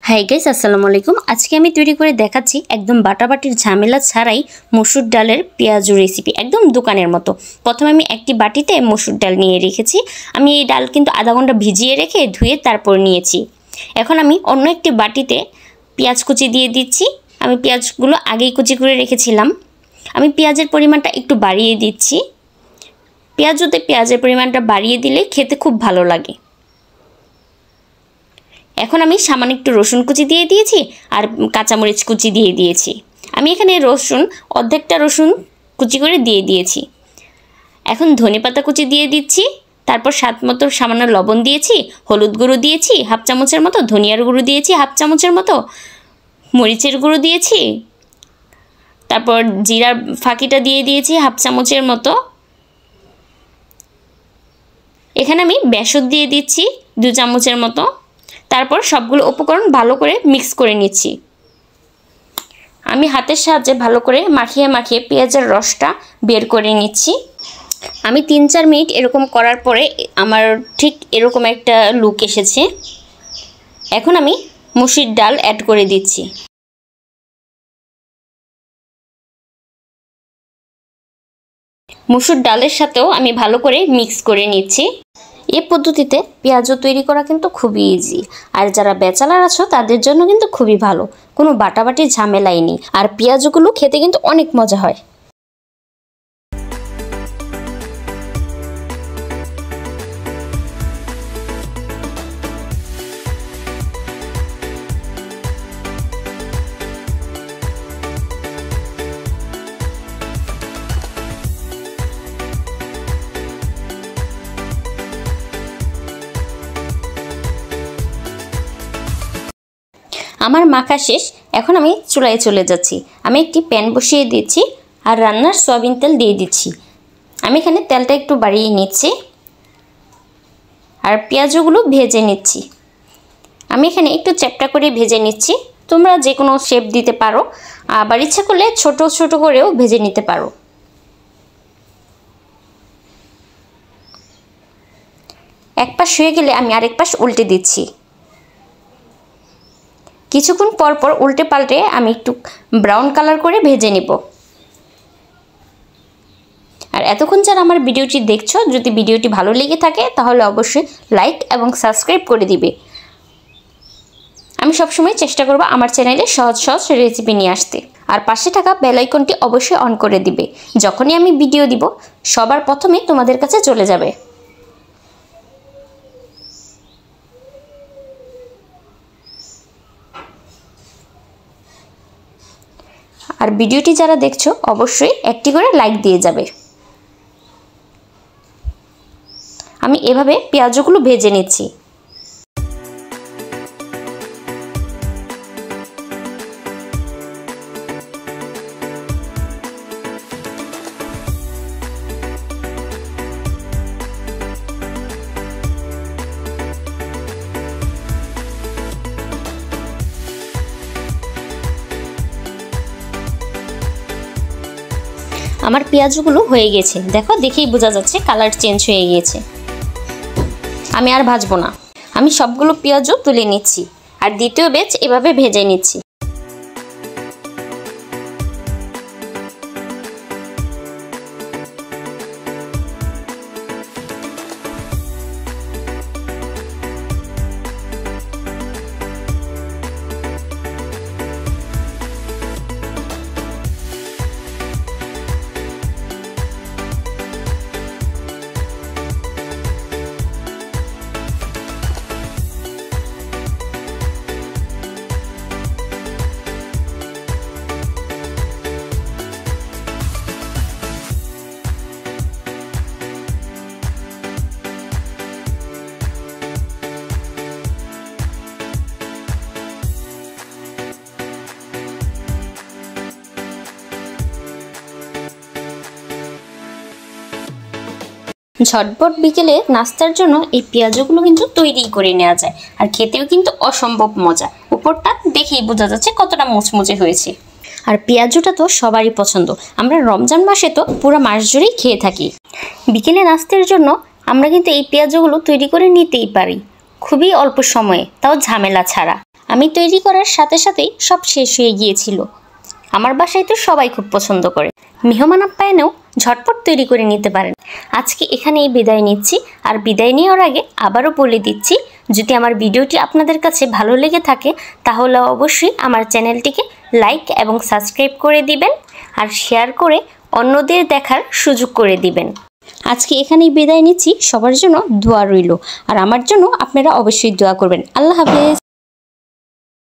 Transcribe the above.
High guys अस्सलामु आलैकुम। आज के आमी तैरी करे देखाচ্ছি एकदम बाटाबाटिर झामेला छाड़ाई मसुर डालेर पेঁয়াজু रेसिपि एकदम दुकानेर मतो। प्रथमे आमी एकटी बाटीते मसुर डाल निये रेखेছি। आमी এই ডাল কিন্তু आधा घंटा भिजिए रेखे धुए तारपर निয়েছি। এখন আমি অন্য একটি বাটিতে পেঁয়াজ কুচি দিয়ে দিচ্ছি। আমি পেঁয়াজগুলো আগেই কুচি করে রেখেছিলাম। আমি পেঁয়াজের পরিমাণটা একটু বাড়িয়ে দিচ্ছি। পেঁয়াজুতে পেঁয়াজের পরিমাণটা বাড়িয়ে দিলে খেতে খুব ভালো লাগে। এখন আমি সামান্য একটু রসুন কুচি দিয়ে দিয়েছি আর কাঁচামরিচ কুচি দিয়ে দিয়েছি। আমি এখানে রসুন অর্ধেকটা রসুন কুচি করে দিয়ে দিয়েছি। এখন ধনেপাতা কুচি দিয়ে দিচ্ছি। তারপর স্বাদ মতো সামান্য লবণ দিয়েছি, হলুদ গুঁড়ো দিয়েছি হাফ চামচের মতো, ধনিয়ার গুঁড়ো দিয়েছি হাফ চামচের মতো, মরিচের গুঁড়ো দিয়েছি, তারপর জিরার ফাঁকিটা দিয়ে দিয়েছি হাফ চামচের মতো। এখানে আমি বেসন দিয়ে দিচ্ছি 2 চামচের মতো। তারপর সবগুলো উপকরণ ভালো করে মিক্স করে নিচ্ছি। আমি হাতের সাহায্যে ভালো করে মাখিয়ে মাখিয়ে পেঁয়াজের রসটা বের করে নিচ্ছি। আমি 3-4 মিনিট এরকম করার পরে আমার ঠিক এরকম একটা লুক এসেছে। এখন আমি মসুর ডাল অ্যাড করে দিচ্ছি। মসুর ডালের সাথেও আমি ভালো করে মিক্স করে নিচ্ছি। এই পদ্ধতিতে পেঁয়াজু তৈরি করা কিন্তু খুবই ইজি, আর যারা ব্যাচেলার আছো তাদের জন্য কিন্তু খুবই ভালো, কোনো বাটাবাটির ঝামেলাই নেই। আর পেঁয়াজুগুলো খেতে কিন্তু অনেক মজা হয়। আমার মাখা শেষ। এখন আমি চুলায় চলে যাচ্ছি। আমি একটি প্যান বসিয়ে দিচ্ছি আর রান্নার সয়াবিন তেল দিয়ে দিচ্ছি। আমি এখানে তেলটা একটু বাড়িয়ে নিচ্ছি আর পেঁয়াজগুলো ভেজে নিচ্ছি। আমি এখানে একটু চ্যাপটা করে ভেজে নিচ্ছি। তোমরা যে কোনো শেপ দিতে পারো, আবার ইচ্ছা করলে ছোট ছোট করেও ভেজে নিতে পারো। এক পাশ হয়ে গেলে আমি আরেক পাশ উল্টে দিচ্ছি। কিছুক্ষণ পর পর উল্টে পাল্টে আমি একটু ব্রাউন কালার করে ভেজে নেব। আর এতক্ষণ যারা আমার ভিডিওটি দেখছো, যদি ভিডিওটি ভালো লেগে থাকে তাহলে অবশ্যই লাইক এবং সাবস্ক্রাইব করে দিবে। আমি সবসময় চেষ্টা করব আমার চ্যানেলে সহজ সহজ রেসিপি নিয়ে আসতে। আর পাশে থাকা বেল আইকনটি অবশ্যই অন করে দিবে। যখনই আমি ভিডিও দিব সবার প্রথমে তোমাদের কাছে চলে যাবে। আর ভিডিওটি যারা দেখছো অবশ্যই একটি করে লাইক দিয়ে যাবে। আমি এভাবে পেঁয়াজগুলো ভেজে নিচ্ছি। আমার পেঁয়াজগুলো হয়ে গেছে, দেখো দেখেই বোঝা যাচ্ছে কালার চেঞ্জ হয়ে গিয়েছে। আমি আর ভাজবো না, আমি সবগুলো পেঁয়াজও তুলে নিচ্ছি আর দ্বিতীয় ব্যাচ এভাবে ভেজে নিচ্ছি। ঝটপট বিকেলে নাস্তার জন্য এই পেঁয়াজগুলো কিন্তু তৈরি করে নেওয়া যায়, আর খেতেও কিন্তু অসম্ভব মজা। উপরটা দেখেই বোঝা যাচ্ছে কতটা মুচমুচে হয়েছে। আর পেঁয়াজুটা তো সবারই পছন্দ, আমরা রমজান মাসে তো পুরো মাস জুড়েই খেয়ে থাকি। বিকেলে নাস্তার জন্য আমরা কিন্তু এই পেঁয়াজগুলো তৈরি করে নিতেই পারি খুবই অল্প সময়ে, তাও ঝামেলা ছাড়া। আমি তৈরি করার সাথে সাথেই সব শেষ হয়ে গিয়েছিল। আমার বাসায় তো সবাই খুব পছন্দ করে। মেহমান আপ্যায়নেও ঝটপট তৈরি করে নিতে পারেন। আজকে এখানেই বিদায় নিচ্ছি। আর বিদায় নেওয়ার আগে আবারও বলে দিচ্ছি, যদি আমার ভিডিওটি আপনাদের কাছে ভালো লেগে থাকে তাহলে অবশ্যই আমার চ্যানেলটিকে লাইক এবং সাবস্ক্রাইব করে দিবেন আর শেয়ার করে অন্যদের দেখার সুযোগ করে দিবেন। আজকে এখানেই বিদায় নিচ্ছি। সবার জন্য দোয়া রইল আর আমার জন্য আপনারা অবশ্যই দোয়া করবেন। আল্লাহ হাফেজ।